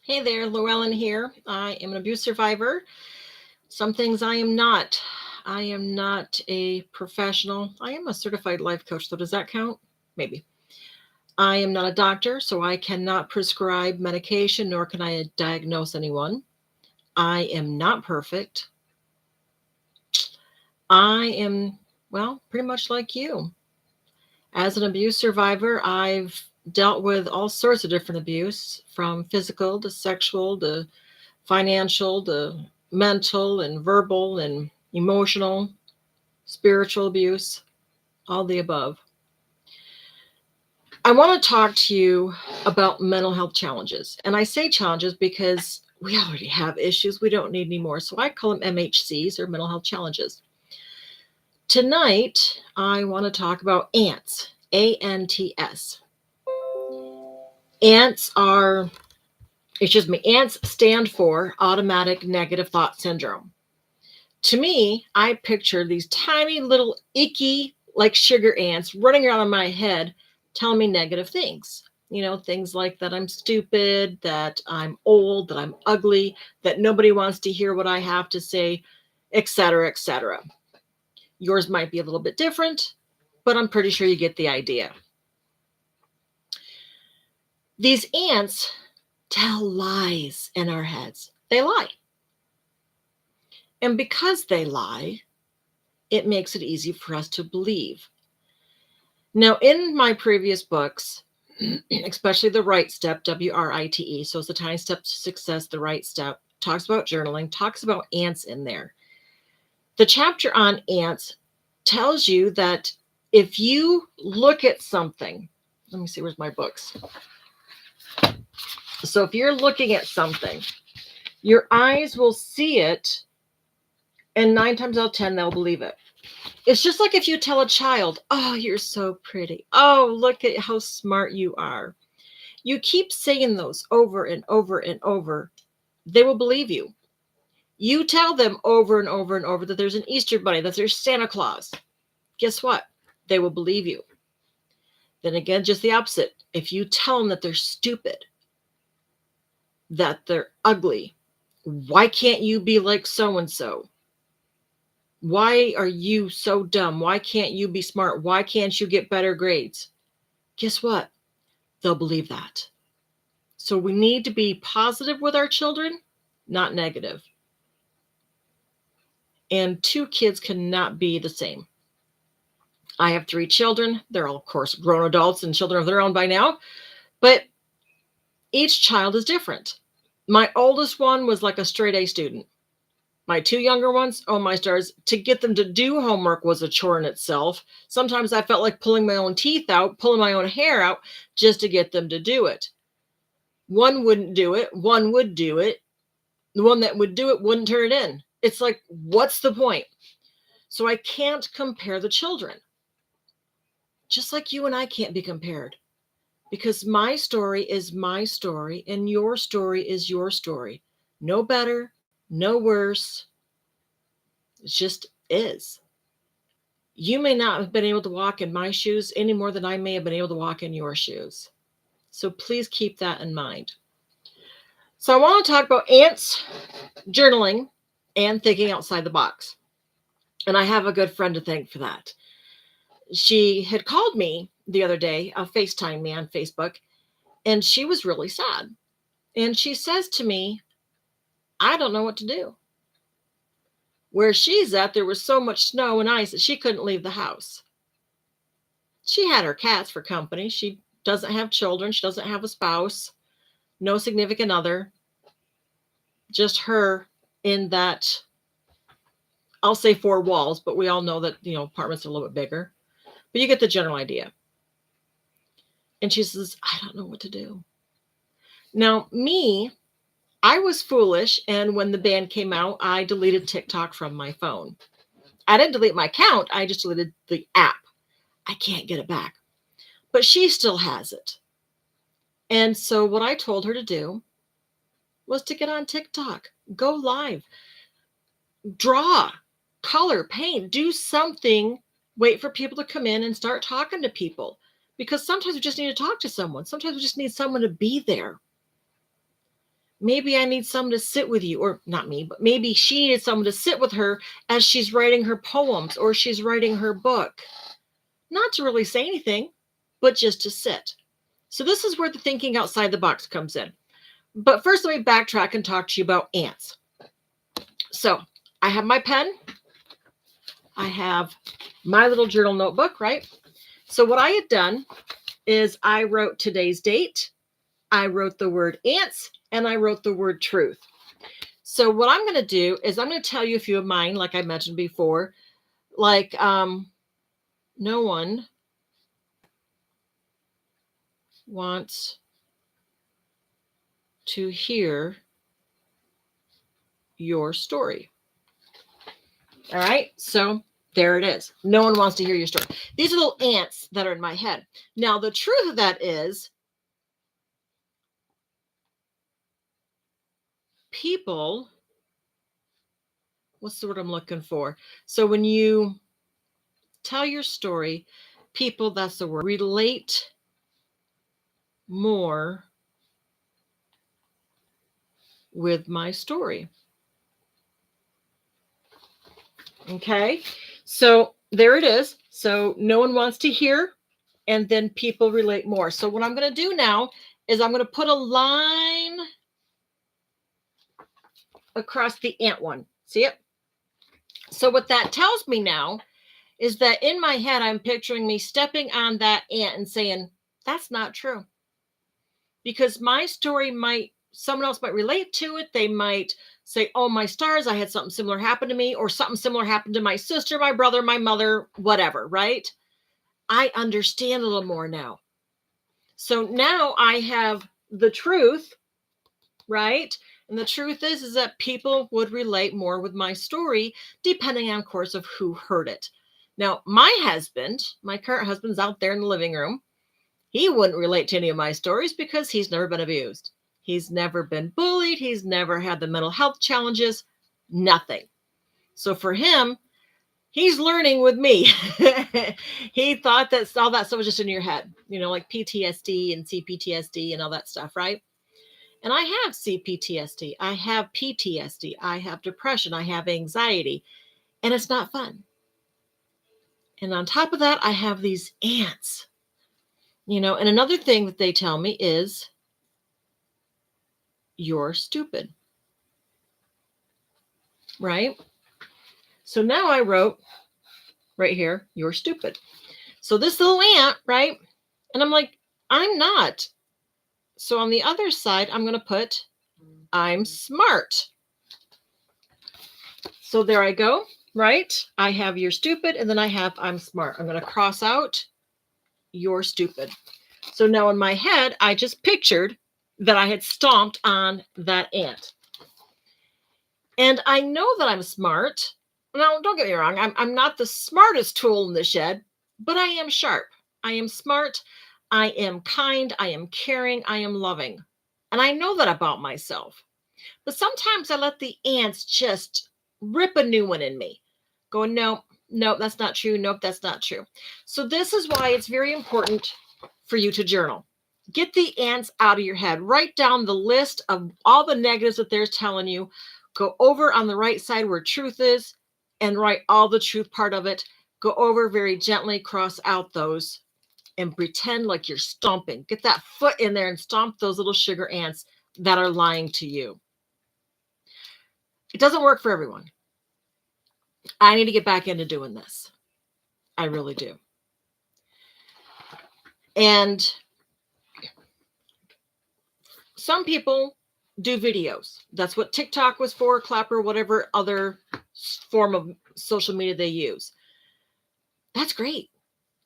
Hey there, Llewellyn here. I am an abuse survivor. Some things I am not. I am not a professional. I am a certified life coach, so does that count? Maybe. I am not a doctor, so I cannot prescribe medication, nor can I diagnose anyone. I am not perfect. I am, well, pretty much like you. As an abuse survivor, I've dealt with all sorts of different abuse, from physical to sexual to financial to mental and verbal and emotional, spiritual abuse, all the above. I want to talk to you about mental health challenges. And I say challenges because we already have issues. We don't need any more. So I call them MHCs, or mental health challenges. Tonight, I want to talk about ANTS, ANTS. ANTS are, ANTS stand for automatic negative thought syndrome. To me, I picture these tiny little icky, like sugar ants running around in my head telling me negative things. Things like that I'm stupid, that I'm old, that I'm ugly, that nobody wants to hear what I have to say, etc., etc. Yours might be a little bit different, but I'm pretty sure you get the idea. These ants tell lies in our heads. They lie. And because they lie, it makes it easy for us to believe. Now, in my previous books, especially The Right Step, WRITE, so it's the tiny step to success, The Right Step, talks about journaling, talks about ants in there. The chapter on ants tells you that if you look at something, let me see, where's my books? So if you're looking at something, your eyes will see it, and 9 times out of 10, they'll believe it. It's just like if you tell a child, oh, you're so pretty. Oh, look at how smart you are. You keep saying those over and over and over, they will believe you. You tell them over and over and over that there's an Easter bunny, that there's Santa Claus. Guess what? They will believe you. Then again, just the opposite. If you tell them that they're stupid, that they're ugly, why can't you be like so-and-so? Why are you so dumb? Why can't you be smart? Why can't you get better grades? Guess what? They'll believe that. So we need to be positive with our children, not negative. And 2 kids cannot be the same. I have 3 children. They're all, of course, grown adults and children of their own by now. But each child is different. My oldest one was like a straight A student. My 2 younger ones, oh my stars, to get them to do homework was a chore in itself. Sometimes I felt like pulling my own teeth out, pulling my own hair out just to get them to do it. One wouldn't do it. One would do it. The one that would do it wouldn't turn it in. It's like, what's the point? So I can't compare the children. Just like you and I can't be compared. Because my story is my story and your story is your story. No better, no worse. It just is. You may not have been able to walk in my shoes any more than I may have been able to walk in your shoes. So please keep that in mind. So I want to talk about ants, journaling, and thinking outside the box. And I have a good friend to thank for that. She had called me the other day, FaceTime me on Facebook, and she was really sad. And she says to me, I don't know what to do. Where she's at, there was so much snow and ice that she couldn't leave the house. She had her cats for company. She doesn't have children. She doesn't have a spouse, no significant other, just her in that, I'll say 4 walls, but we all know that, apartments are a little bit bigger. But you get the general idea. And she says, I don't know what to do. Now, me, I was foolish, and when the ban came out, I deleted TikTok from my phone. I didn't delete my account. I just deleted the app. I can't get it back. But she still has it. And so what I told her to do was to get on TikTok, go live, draw, color, paint, do something, wait for people to come in and start talking to people. Because sometimes we just need to talk to someone. Sometimes we just need someone to be there. Maybe I need someone to sit with you, or not me, but maybe she needs someone to sit with her as she's writing her poems or she's writing her book. Not to really say anything, but just to sit. So this is where the thinking outside the box comes in. But first, let me backtrack and talk to you about ants. So I have my pen. I have my little journal notebook, right? So what I had done is I wrote today's date, I wrote the word ants, and I wrote the word truth. So what I'm going to do is I'm going to tell you a few of mine, like I mentioned before, like no one wants to hear your story. All right, so there it is. No one wants to hear your story. These are little ants that are in my head. Now, the truth of that is people, what's the word I'm looking for? So when you tell your story, people, that's the word, relate more with my story. Okay, so there it is. So no one wants to hear, and then people relate more. So what I'm going to do now is I'm going to put a line across the ant one. See it? So what that tells me now is that in my head, I'm picturing me stepping on that ant and saying, that's not true. Because my story someone else might relate to it. They might say, oh, my stars, I had something similar happen to me, or something similar happened to my sister, my brother, my mother, whatever, right? I understand a little more now. So now I have the truth, right? And the truth is that people would relate more with my story, depending on, of course, of who heard it. Now, my husband, my current husband's out there in the living room. He wouldn't relate to any of my stories because he's never been abused. He's never been bullied. He's never had the mental health challenges, nothing. So for him, he's learning with me. He thought that all that stuff was just in your head, like PTSD and CPTSD and all that stuff, right? And I have CPTSD, I have PTSD, I have depression, I have anxiety, and it's not fun. And on top of that, I have these ants, and another thing that they tell me is, you're stupid, right? So now I wrote right here, you're stupid. So this little ant, right? And I'm like, I'm not. So on the other side, I'm going to put, I'm smart. So there I go, right? I have you're stupid, and then I have I'm smart. I'm going to cross out you're stupid. So now in my head, I just pictured that I had stomped on that ant. And I know that I'm smart. Now, don't get me wrong. I'm not the smartest tool in the shed, but I am sharp. I am smart. I am kind. I am caring. I am loving. And I know that about myself. But sometimes I let the ants just rip a new one in me. Going, no, that's not true. Nope, that's not true. So this is why it's very important for you to journal. Get the ants out of your head. Write down the list of all the negatives that they're telling you. Go over on the right side where truth is and write all the truth part of it. Go over very gently, cross out those, and pretend like you're stomping. Get that foot in there and stomp those little sugar ants that are lying to you. It doesn't work for everyone. I need to get back into doing this. I really do. And some people do videos. That's what TikTok was for, Clapper, whatever other form of social media they use. That's great.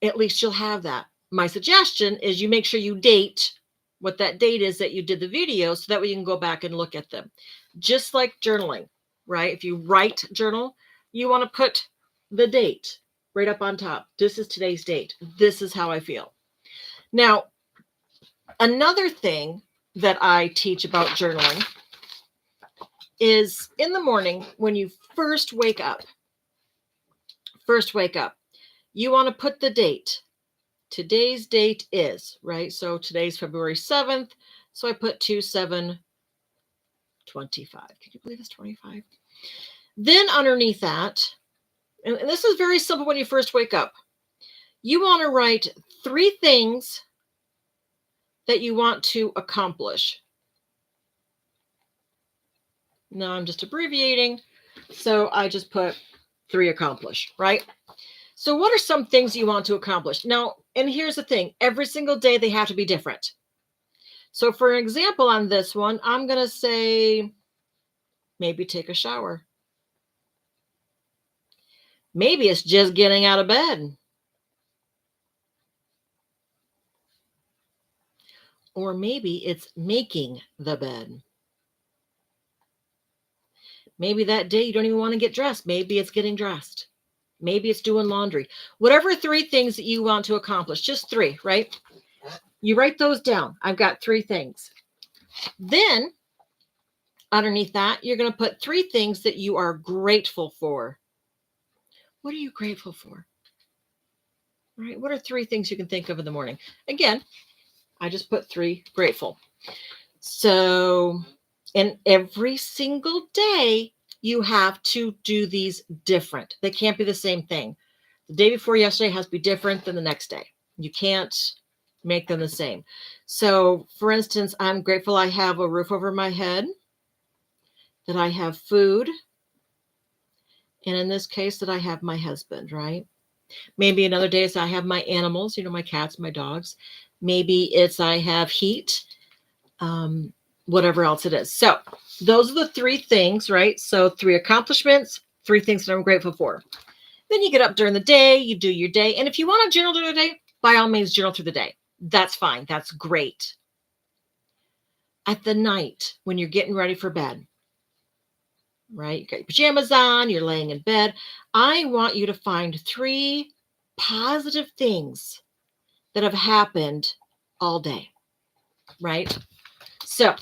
At least you'll have that. My suggestion is you make sure you date what that date is that you did the video, so that way you can go back and look at them. Just like journaling, right? If you write journal, you want to put the date right up on top. This is today's date. This is how I feel. Now, another thing that I teach about journaling is in the morning when you first wake up, you want to put the date. Today's date is, right? So today's February 7th. So I put 2/7/2020. 25. Can you believe it's 25? Then underneath that, and this is very simple when you first wake up, you want to write 3 things that you want to accomplish. Now I'm just abbreviating, so I just put 3 accomplish, right? So what are some things you want to accomplish? Now, and here's the thing, every single day they have to be different. So for an example on this one, I'm going to say maybe take a shower. Maybe it's just getting out of bed. Or maybe it's making the bed. Maybe that day you don't even want to get dressed. Maybe it's getting dressed. Maybe it's doing laundry. Whatever 3 things that you want to accomplish, just 3, right? You write those down. I've got 3 things. Then underneath that, you're going to put 3 things that you are grateful for. What are you grateful for? Right? What are 3 things you can think of in the morning? Again, I just put 3 grateful. So, and every single day, you have to do these different. They can't be the same thing. The day before yesterday has to be different than the next day. You can't make them the same. So, for instance, I'm grateful I have a roof over my head, that I have food, and in this case, that I have my husband, right? Maybe another day is I have my animals, my cats, my dogs. Maybe it's I have heat, whatever else it is. So those are the 3 things, right? So 3 accomplishments, 3 things that I'm grateful for. Then you get up during the day, you do your day. And if you want to journal during the day, by all means, journal through the day. That's fine. That's great. At the night, when you're getting ready for bed, right? You got your pajamas on, you're laying in bed. I want you to find 3 positive things that have happened all day, right? So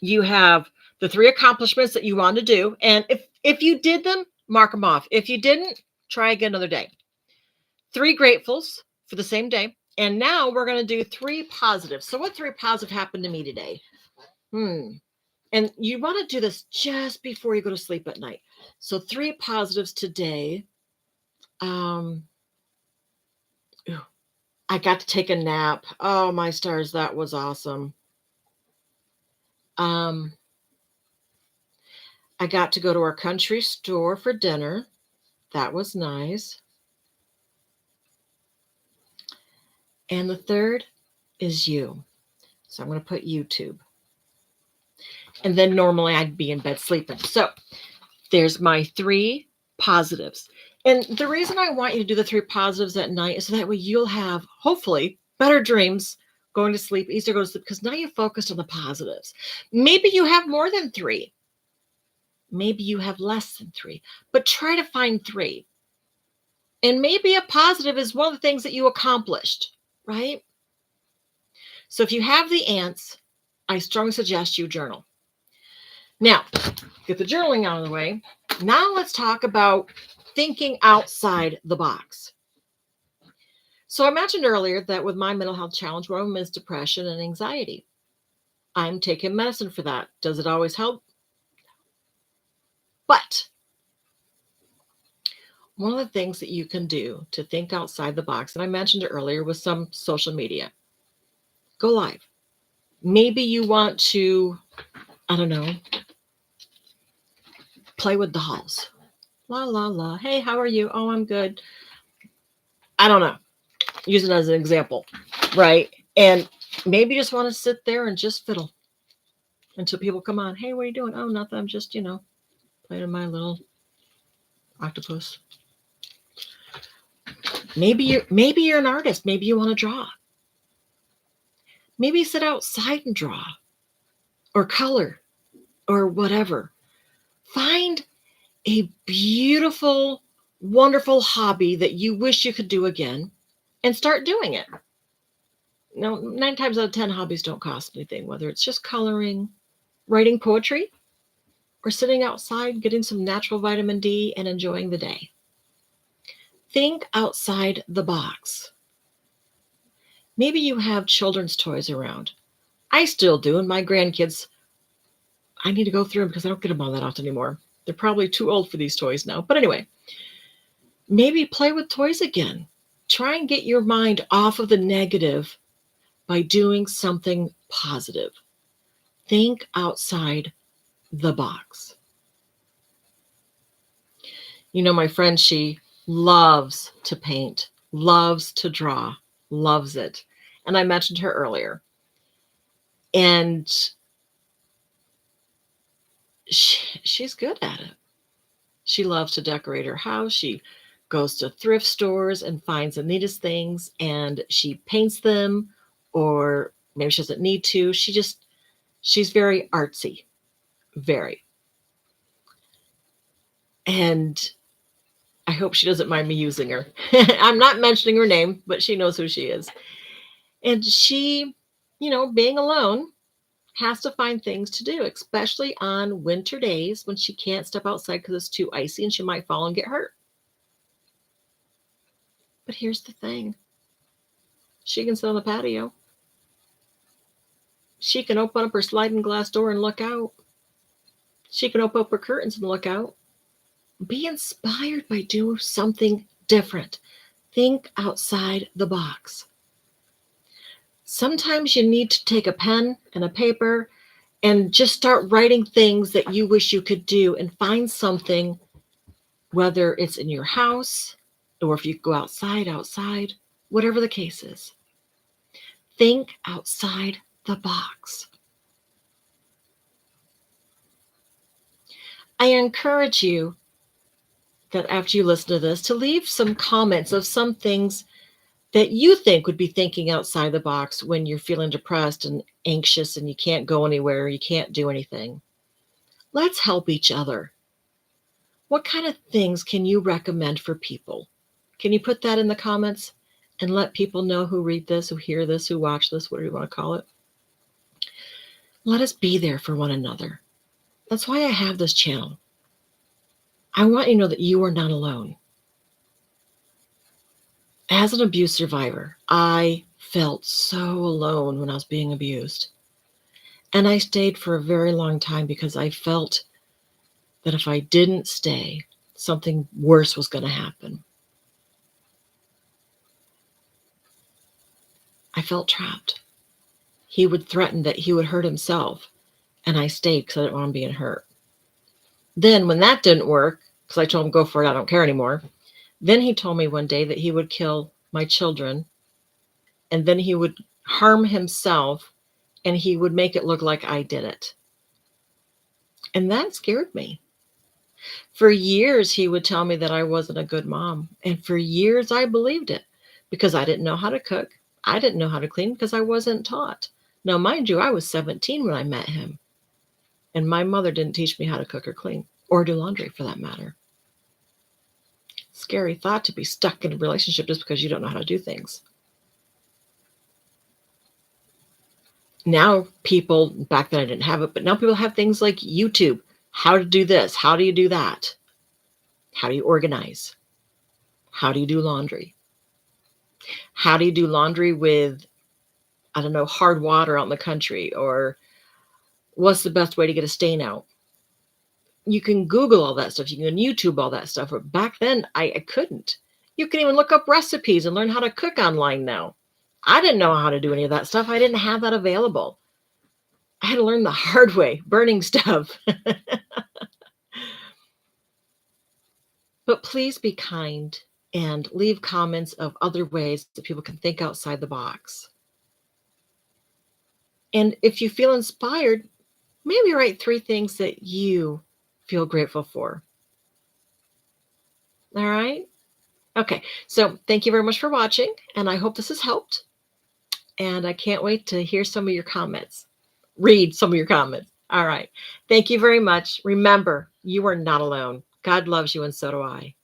you have the 3 accomplishments that you want to do. And if you did them, mark them off. If you didn't, try again another day. 3 gratefuls for the same day. And now we're going to do 3 positives. So what 3 positive happened to me today? And you want to do this just before you go to sleep at night. So 3 positives today. I got to take a nap. Oh, my stars, that was awesome. I got to go to our country store for dinner. That was nice. And the third is you. So I'm going to put YouTube. And then normally I'd be in bed sleeping. So there's my 3 positives. And the reason I want you to do the 3 positives at night is so that way you'll have, hopefully, better dreams going to sleep, easier to go to sleep, because now you're focused on the positives. Maybe you have more than 3. Maybe you have less than 3. But try to find 3. And maybe a positive is one of the things that you accomplished, right? So if you have the ANTS, I strongly suggest you journal. Now, get the journaling out of the way. Now let's talk about thinking outside the box. So I mentioned earlier that with my mental health challenge, one of them is depression and anxiety. I'm taking medicine for that. Does it always help? But one of the things that you can do to think outside the box, and I mentioned it earlier, was some social media. Go live. Maybe you want to, I don't know, play with dolls. La, la, la. Hey, how are you? Oh, I'm good. I don't know. Use it as an example, right? And maybe you just want to sit there and just fiddle until people come on. Hey, what are you doing? Oh, nothing. I'm just, playing with my little octopus. Maybe you're an artist. Maybe you want to draw. Maybe sit outside and draw or color or whatever. Find a beautiful, wonderful hobby that you wish you could do again and start doing it. Now, 9 times out of 10, hobbies don't cost anything, whether it's just coloring, writing poetry, or sitting outside, getting some natural vitamin D and enjoying the day. Think outside the box. Maybe you have children's toys around. I still do, and my grandkids I need to go through them because I don't get them all that often anymore. They're probably too old for these toys now. But anyway, maybe play with toys again. Try and get your mind off of the negative by doing something positive. Think outside the box. My friend, she loves to paint, loves to draw, loves it. And I mentioned her earlier. And she's good at it. She loves to decorate her house. She goes to thrift stores and finds the neatest things and she paints them, or maybe she doesn't need to. She's very artsy, very. And I hope she doesn't mind me using her. I'm not mentioning her name, but she knows who she is. And she, being alone, has to find things to do, especially on winter days when she can't step outside because it's too icy and she might fall and get hurt. But here's the thing. She can sit on the patio. She can open up her sliding glass door and look out. She can open up her curtains and look out. Be inspired by doing something different. Think outside the box. Sometimes you need to take a pen and a paper and just start writing things that you wish you could do and find something, whether it's in your house or if you go outside, whatever the case is. Think outside the box. I encourage you that after you listen to this, to leave some comments of some things that you think would be thinking outside the box when you're feeling depressed and anxious and you can't go anywhere, you can't do anything. Let's help each other. What kind of things can you recommend for people? Can you put that in the comments and let people know who read this, who hear this, who watch this, whatever you want to call it? Let us be there for one another. That's why I have this channel. I want you to know that you are not alone. As an abuse survivor, I felt so alone when I was being abused. And I stayed for a very long time because I felt that if I didn't stay, something worse was going to happen. I felt trapped. He would threaten that he would hurt himself, and I stayed because I didn't want him being hurt. Then when that didn't work, because I told him, go for it, I don't care anymore, then he told me one day that he would kill my children, and then he would harm himself, and he would make it look like I did it. And that scared me. For years, he would tell me that I wasn't a good mom. And for years, I believed it because I didn't know how to cook. I didn't know how to clean because I wasn't taught. Now, mind you, I was 17 when I met him. And my mother didn't teach me how to cook or clean or do laundry for that matter. Scary thought to be stuck in a relationship just because you don't know how to do things. Now people, back then I didn't have it, but now people have things like YouTube. How to do this? How do you do that? How do you organize? How do you do laundry? How do you do laundry with, I don't know, hard water out in the country? Or what's the best way to get a stain out? You can Google all that stuff. You can YouTube all that stuff. But back then, I couldn't. You can even look up recipes and learn how to cook online now. I didn't know how to do any of that stuff. I didn't have that available. I had to learn the hard way, burning stuff. But please be kind and leave comments of other ways that people can think outside the box. And if you feel inspired, maybe write 3 things that you feel grateful for. All right? Okay. So thank you very much for watching, and I hope this has helped. And I can't wait to hear some of your comments. Read some of your comments. All right. Thank you very much. Remember, you are not alone. God loves you, and so do I.